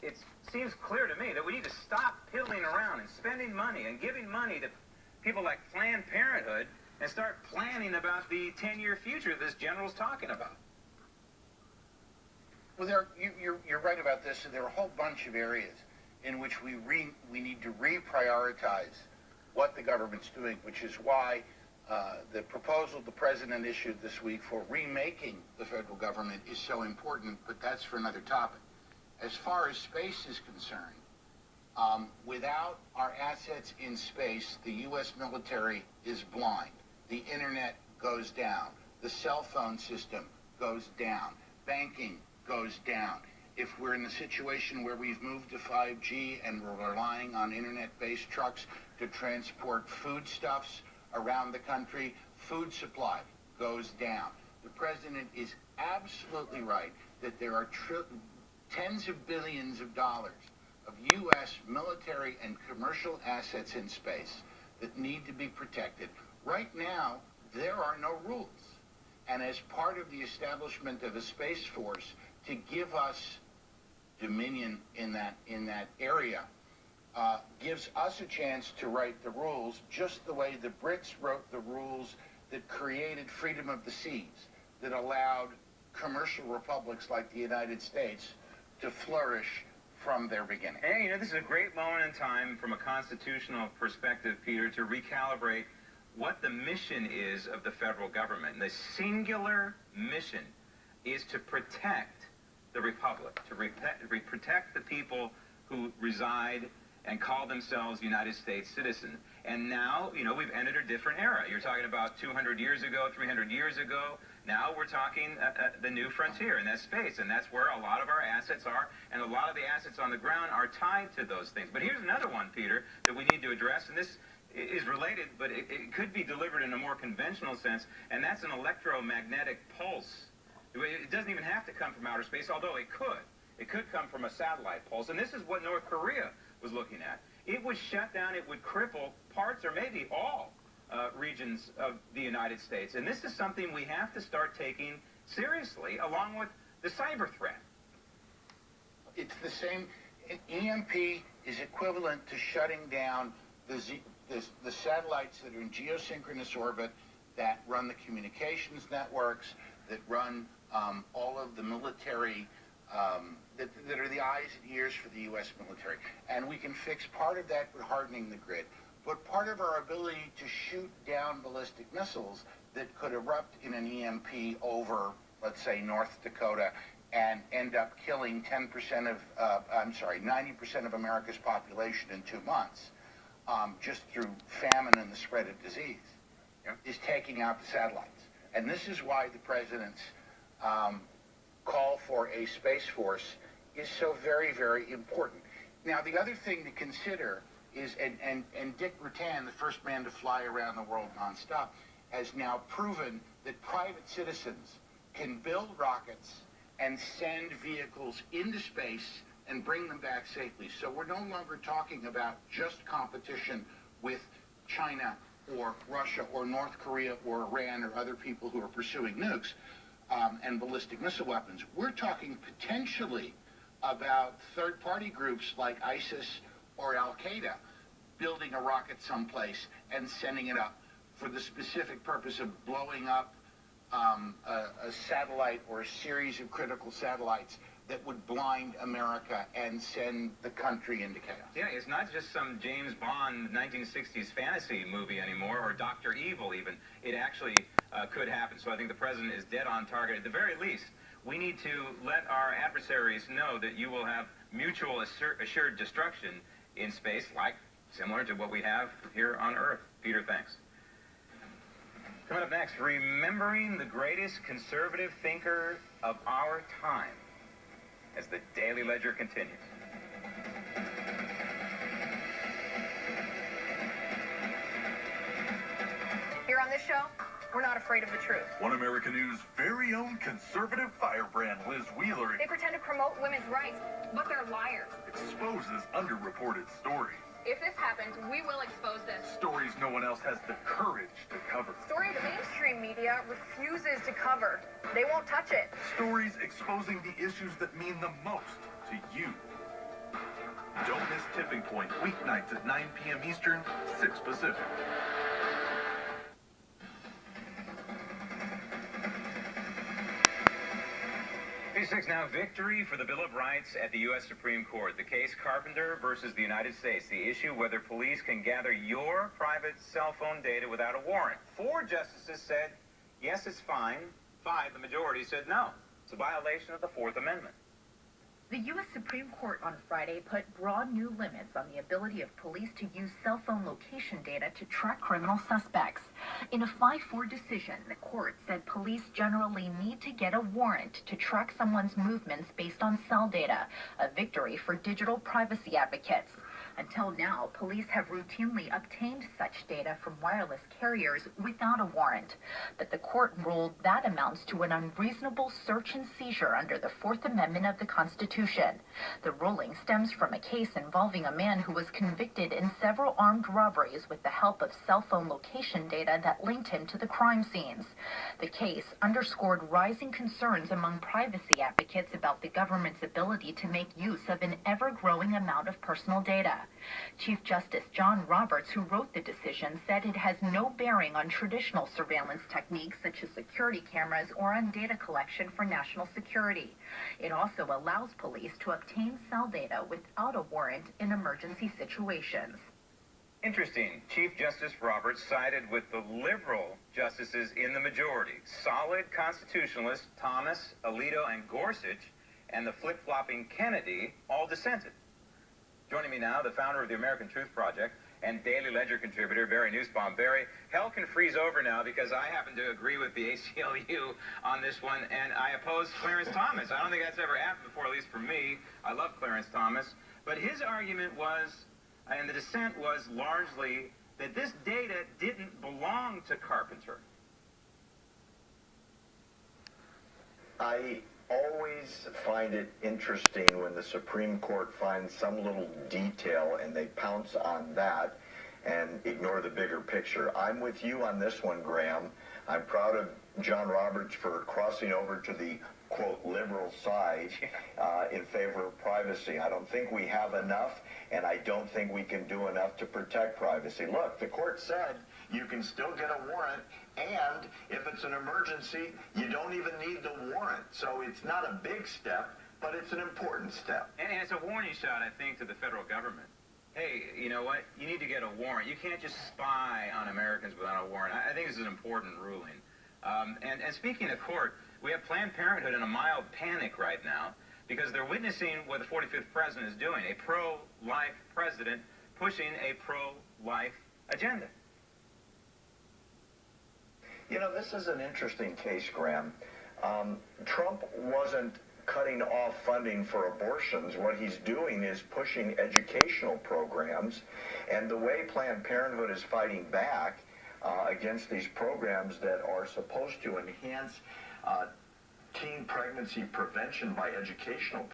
it seems clear to me that we need to stop piddling around and spending money and giving money to people like Planned Parenthood and start planning about the 10-year future this general's talking about. Well, you're right about this. There are a whole bunch of areas in which we need to reprioritize what the government's doing, which is why the proposal the president issued this week for remaking the federal government is so important, but that's for another topic. As far as space is concerned, without our assets in space, the U.S. military is blind. The internet goes down. The cell phone system goes down. Banking goes down. If we're in a situation where we've moved to 5G and we're relying on internet-based trucks to transport foodstuffs around the country, food supply goes down. The president is absolutely right that there are tens of billions of dollars of U.S. military and commercial assets in space that need to be protected. Right now, there are no rules. And as part of the establishment of a space force to give us dominion in that area, gives us a chance to write the rules just the way the Brits wrote the rules that created freedom of the seas, that allowed commercial republics like the United States to flourish from their beginning. Hey, this is a great moment in time from a constitutional perspective, Peter, to recalibrate what the mission is of the federal government. The singular mission is to protect the republic, to protect the people who reside and call themselves United States citizens. And now, we've entered a different era. You're talking about 200 years ago, 300 years ago. Now we're talking the new frontier, and that's space, and that's where a lot of our assets are, and a lot of the assets on the ground are tied to those things. But here's another one, Peter, that we need to address, and this is related, but it could be delivered in a more conventional sense, and that's an electromagnetic pulse. It doesn't even have to come from outer space, although it could. It could come from a satellite pulse, and this is what North Korea was looking at. It would shut down, it would cripple parts or maybe all regions of the United States. And this is something we have to start taking seriously, along with the cyber threat. It's the same. EMP is equivalent to shutting down the satellites that are in geosynchronous orbit, that run the communications networks, that run all of the military, that are the eyes and ears for the U.S. military. And we can fix part of that with hardening the grid. But part of our ability to shoot down ballistic missiles that could erupt in an EMP over, let's say, North Dakota and end up killing 90% of America's population in 2 months, just through famine and the spread of disease, is taking out the satellites. And this is why the president's call for a space force is so very, very important. Now, the other thing to consider is, and Dick Rutan, the first man to fly around the world nonstop, has now proven that private citizens can build rockets and send vehicles into space and bring them back safely. So we're no longer talking about just competition with China or Russia or North Korea or Iran or other people who are pursuing nukes and ballistic missile weapons. We're talking potentially about third-party groups like ISIS or Al-Qaeda building a rocket someplace and sending it up for the specific purpose of blowing up a satellite or a series of critical satellites that would blind America and send the country into chaos. Yeah, it's not just some James Bond 1960s fantasy movie anymore, or Dr. Evil even. It actually could happen. So I think the president is dead on target. At the very least, we need to let our adversaries know that you will have mutual assured destruction in space, similar to what we have here on Earth. Peter, thanks. Coming up next, remembering the greatest conservative thinker of our time, as the Daily Ledger continues. Here on this show, we're not afraid of the truth. One American News' very own conservative firebrand, Liz Wheeler, They pretend to promote women's rights, but they're liars. exposes underreported stories. If this happens, we will expose this. Stories no one else has the courage to cover. Story the mainstream media refuses to cover. They won't touch it. Stories exposing the issues that mean the most to you. Tipping Point, weeknights at 9 p.m. Eastern, 6 Pacific. Page 6 now, victory for the Bill of Rights at the U.S. Supreme Court. The case Carpenter versus the United States. The issue whether police can gather your private cell phone data without a warrant. 4 justices said, yes, it's fine. 5, the majority, said no. It's a violation of the Fourth Amendment. The U.S. Supreme Court on Friday put broad new limits on the ability of police to use cell phone location data to track criminal suspects. In a 5-4 decision, the court said police generally need to get a warrant to track someone's movements based on cell data, a victory for digital privacy advocates. Until now, police have routinely obtained such data from wireless carriers without a warrant. But the court ruled that amounts to an unreasonable search and seizure under the Fourth Amendment of the Constitution. The ruling stems from a case involving a man who was convicted in several armed robberies with the help of cell phone location data that linked him to the crime scenes. The case underscored rising concerns among privacy advocates about the government's ability to make use of an ever-growing amount of personal data. Chief Justice John Roberts, who wrote the decision, said it has no bearing on traditional surveillance techniques such as security cameras or on data collection for national security. It also allows police to obtain cell data without a warrant in emergency situations. Interesting. Chief Justice Roberts sided with the liberal justices in the majority. Solid constitutionalists Thomas, Alito, and Gorsuch, and the flip-flopping Kennedy all dissented. Joining me now, the founder of the American Truth Project and Daily Ledger contributor, Barry Nussbaum. Barry, hell can freeze over now because I happen to agree with the ACLU on this one, and I oppose Clarence Thomas. I don't think that's ever happened before, at least for me. I love Clarence Thomas. But his argument was, and the dissent was largely, that this data didn't belong to Carpenter. I always find it interesting when the Supreme Court finds some little detail and they pounce on that and ignore the bigger picture. I'm with you on this one, Graham. I'm proud of John Roberts for crossing over to the, quote, liberal side in favor of privacy. I don't think we have enough, and I don't think we can do enough to protect privacy. Look, the court said you can still get a warrant, and if it's an emergency, you don't even need the warrant. So it's not a big step, but it's an important step. And it's a warning shot, I think, to the federal government. Hey, you know what? You need to get a warrant. You can't just spy on Americans without a warrant. I think this is an important ruling. And speaking of court, we have Planned Parenthood in a mild panic right now because they're witnessing what the 45th president is doing, a pro-life president pushing a pro-life agenda. You know, this is an interesting case, Graham. Trump wasn't cutting off funding for abortions. What he's doing is pushing educational programs, and the way Planned Parenthood is fighting back against these programs that are supposed to enhance teen pregnancy prevention by educational